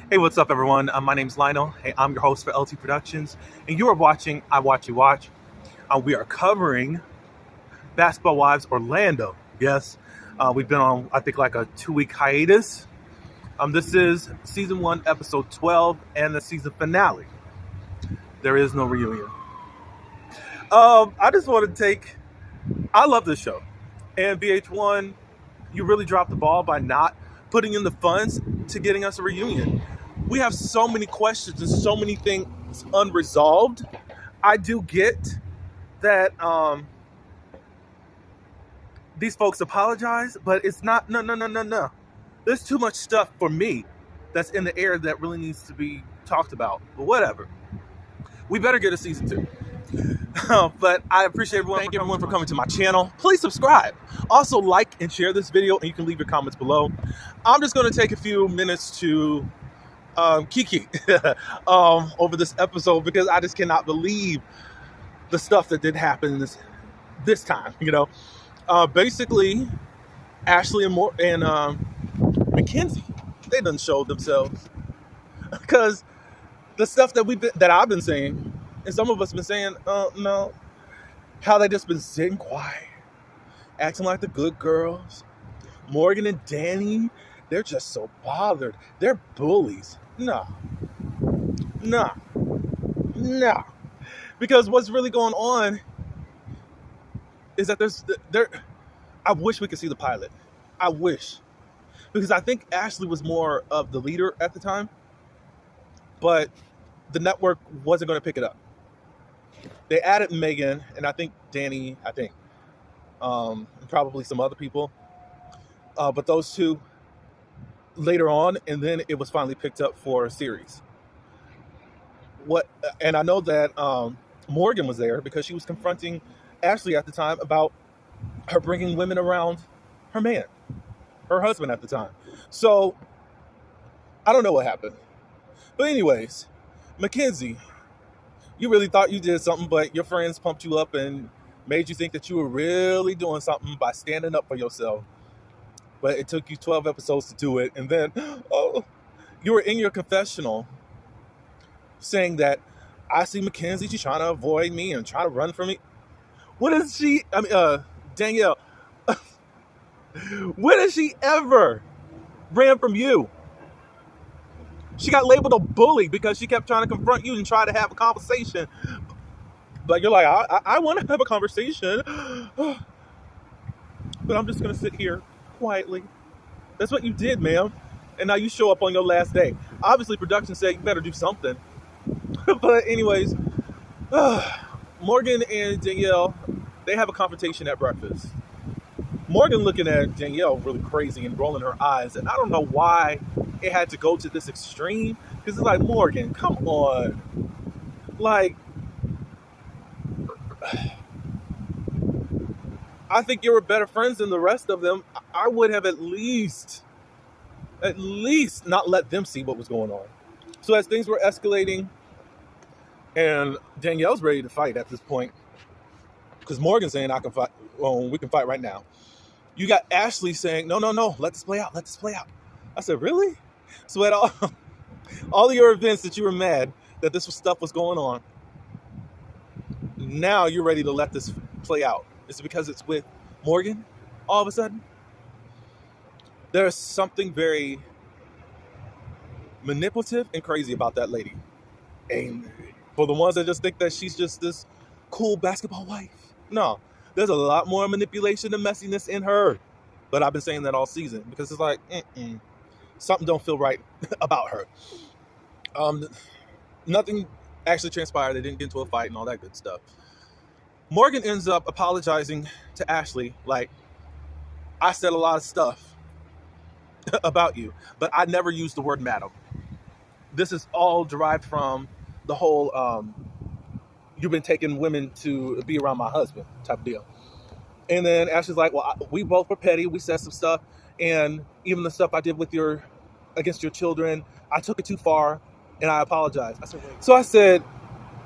Hey, what's up, everyone? My name's Lionel. Hey, I'm your host for LT Productions, and you are watching I Watch You Watch. We are covering Basketball Wives Orlando. Yes, we've been on, I think, like a 2-week hiatus. This is season 1, episode 12, and the season finale. There is no reunion. I just want to I love this show, and VH1, you really dropped the ball by not putting in the funds to getting us a reunion. We have so many questions and so many things unresolved. I do get that these folks apologize, but it's not, no. There's too much stuff for me that's in the air that really needs to be talked about. But whatever. We better get a season 2. But I appreciate everyone. Thank everyone for coming to my channel. Please subscribe. Also like and share this video, and you can leave your comments below. I'm just going to take a few minutes to kiki over this episode because I just cannot believe the stuff that did happen this time. Basically, Ashley and Mackenzie, they done showed themselves because the stuff that I've been saying, and some of us been saying, no, how they just been sitting quiet, acting like the good girls. Morgan and Danny, they're just so bothered. They're bullies. No. Because what's really going on is that I wish we could see the pilot. I wish. Because I think Ashley was more of the leader at the time, but the network wasn't going to pick it up. They added Megan, and I think Danny, and probably some other people. But those two later on, and then it was finally picked up for a series. And I know that Morgan was there because she was confronting Ashley at the time about her bringing women around her husband at the time. So I don't know what happened. But anyways, Mackenzie, you really thought you did something, but your friends pumped you up and made you think that you were really doing something by standing up for yourself. But it took you 12 episodes to do it. And then, you were in your confessional saying that I see Mackenzie, she's trying to avoid me and trying to run from me. Danielle, when has she ever ran from you? She got labeled a bully because she kept trying to confront you and try to have a conversation. But you're like, I want to have a conversation. But I'm just going to sit here quietly. That's what you did, ma'am. And now you show up on your last day. Obviously, production said you better do something. But anyways, Morgan and Danielle, they have a confrontation at breakfast. Morgan looking at Danielle really crazy and rolling her eyes. And I don't know why it had to go to this extreme. Because it's like, Morgan, come on. Like, I think you were better friends than the rest of them. I would have at least not let them see what was going on. So as things were escalating, and Danielle's ready to fight at this point, because Morgan's saying, I can fight. Well, we can fight right now. You got Ashley saying, no, let this play out. I said, really? So at all your events that you were mad that this stuff was going on, now you're ready to let this play out. Is it because it's with Morgan all of a sudden? There's something very manipulative and crazy about that lady. And for the ones that just think that she's just this cool basketball wife, no, there's a lot more manipulation and messiness in her. But I've been saying that all season because it's like, something don't feel right about her. Nothing actually transpired. They didn't get into a fight and all that good stuff. Morgan ends up apologizing to Ashley, like, I said a lot of stuff about you, but I never used the word madam. This is all derived from the whole, you've been taking women to be around my husband type of deal. And then Ashley's like, well, we both were petty. We said some stuff. And even the stuff I did against your children, I took it too far and I apologize. I said,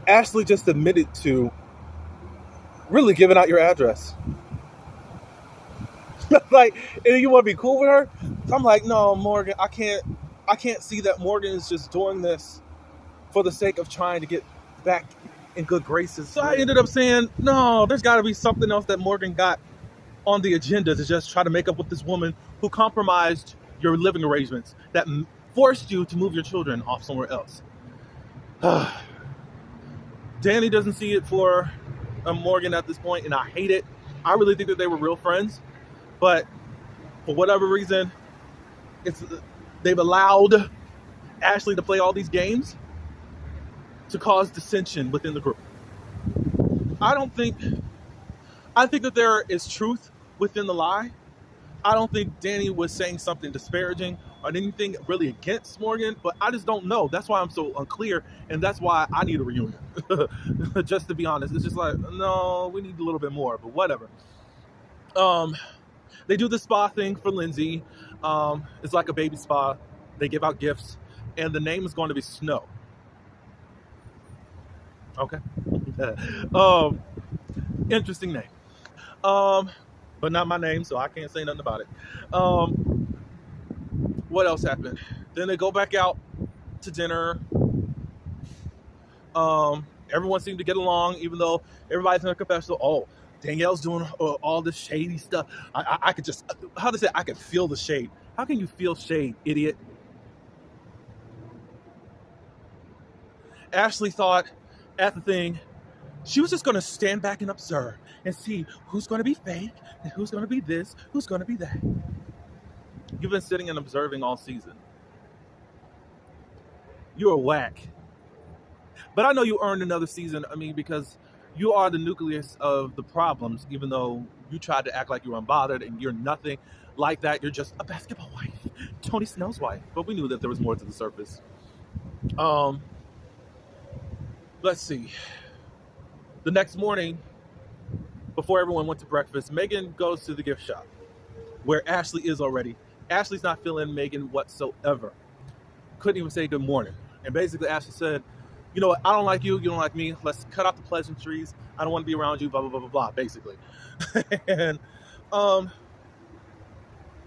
Ashley just admitted to really giving out your address. Like, and you want to be cool with her? So I'm like, no, Morgan, I can't I can't see that Morgan is just doing this for the sake of trying to get back in good graces. So I ended up saying, no, there's got to be something else that Morgan got on the agenda to just try to make up with this woman who compromised your living arrangements, that forced you to move your children off somewhere else. Danny doesn't see it for Morgan at this point, and I hate it. I really think that they were real friends, but for whatever reason, they've allowed Ashley to play all these games to cause dissension within the group. I think that there is truth within the lie. I don't think Danny was saying something disparaging or anything really against Morgan, but I just don't know. That's why I'm so unclear, and that's why I need a reunion. Just to be honest, it's just like, no, we need a little bit more, but whatever. They do the spa thing for Lindsay. It's like a baby spa. They give out gifts, and the name is going to be Snow. Okay. Interesting name. But not my name, so I can't say nothing about it. What else happened? Then they go back out to dinner. Everyone seemed to get along, even though everybody's in a confessional. Oh, Danielle's doing all this shady stuff. I could just, how to say, I could feel the shade. How can you feel shade, idiot? Ashley thought at the thing, she was just going to stand back and observe and see who's going to be fake and who's going to be this, who's going to be that. You've been sitting and observing all season. You're whack. But I know you earned another season, because you are the nucleus of the problems, even though you tried to act like you were unbothered and you're nothing like that. You're just a basketball wife, Tony Snow's wife. But we knew that there was more to the surface. Let's see. The next morning, before everyone went to breakfast, Megan goes to the gift shop where Ashley is already. Ashley's not feeling Megan whatsoever. Couldn't even say good morning. And basically Ashley said, you know what, I don't like you, you don't like me. Let's cut out the pleasantries. I don't want to be around you, blah, blah, blah, blah, blah, basically. And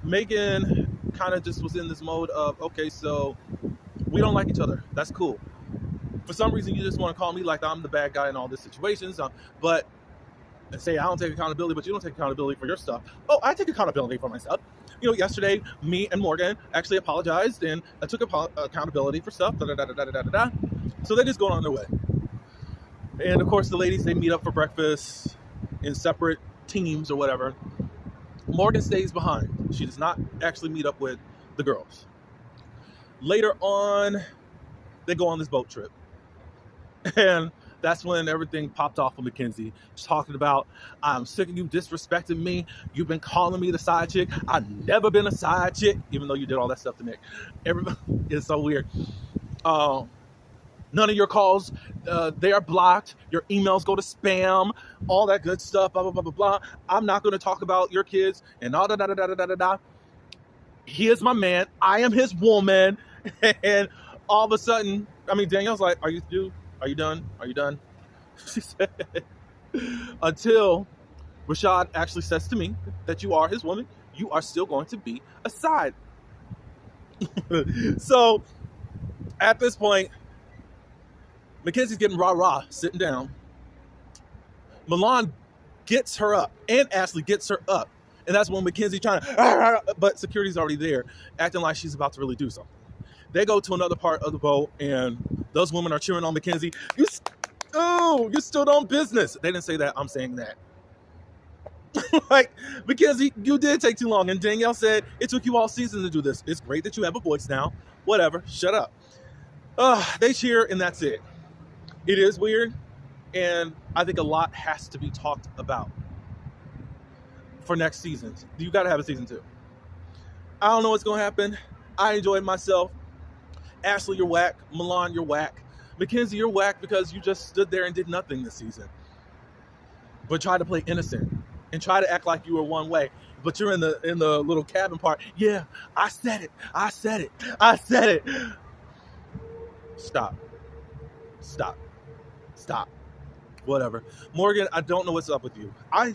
Megan kind of just was in this mode of, okay, so we don't like each other. That's cool. For some reason, you just want to call me like I'm the bad guy in all these situations, but and say I don't take accountability, but you don't take accountability for your stuff. Oh, I take accountability for myself. Yesterday, me and Morgan actually apologized, and I took accountability for stuff. So they just go on their way. And of course, the ladies, they meet up for breakfast in separate teams or whatever. Morgan stays behind. She does not actually meet up with the girls. Later on, they go on this boat trip. And that's when everything popped off with Mackenzie. She's talking about, I'm sick of you disrespecting me. You've been calling me the side chick. I've never been a side chick, even though you did all that stuff to Nick. Everybody, it's so weird. None of your calls, they are blocked. Your emails go to spam, all that good stuff, blah, blah, blah, blah, blah. I'm not going to talk about your kids and all da. He is my man. I am his woman. And all of a sudden, Danielle's like, are you through? Are you done? Are you done? She said, until Rashad actually says to me that you are his woman, you are still going to be a side. So at this point, Mackenzie's getting rah-rah, sitting down. Milan gets her up, and Ashley gets her up. And that's when Mackenzie trying to, but security's already there, acting like she's about to really do something. They go to another part of the boat, and those women are cheering on Mackenzie. You still on business. They didn't say that. I'm saying that. Like, Mackenzie, you did take too long. And Danielle said, it took you all season to do this. It's great that you have a voice now. Whatever. Shut up. They cheer, and that's it. It is weird, and I think a lot has to be talked about for next seasons. You got to have a season 2. I don't know what's going to happen. I enjoyed myself. Ashley, you're whack. Milan, you're whack. Mackenzie, you're whack because you just stood there and did nothing this season. But try to play innocent and try to act like you were one way. But you're in the little cabin part. Yeah, I said it. Stop. Whatever. Morgan, I don't know what's up with you. I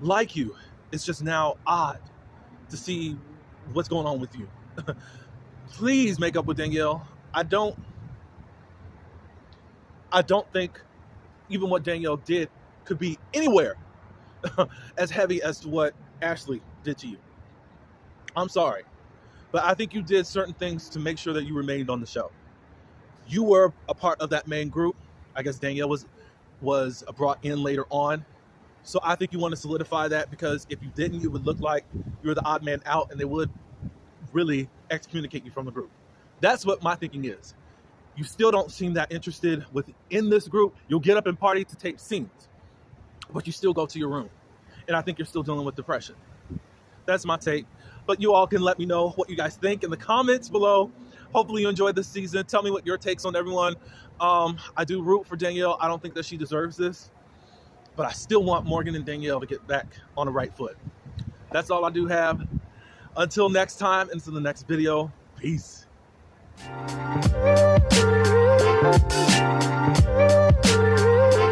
like you. It's just now odd to see what's going on with you. Please make up with Danielle. I don't think even what Danielle did could be anywhere as heavy as to what Ashley did to you. I'm sorry, but I think you did certain things to make sure that you remained on the show. You were a part of that main group. I guess Danielle was brought in later on. So I think you want to solidify that, because if you didn't, it would look like you were the odd man out and they would really excommunicate you from the group. That's what my thinking is. You still don't seem that interested within this group. You'll get up and party to tape scenes, but you still go to your room. And I think you're still dealing with depression. That's my take. But you all can let me know what you guys think in the comments below. Hopefully you enjoyed this season. Tell me what your takes on everyone. I do root for Danielle. I don't think that she deserves this, but I still want Morgan and Danielle to get back on the right foot. That's all I do have. Until next time, and until the next video, peace.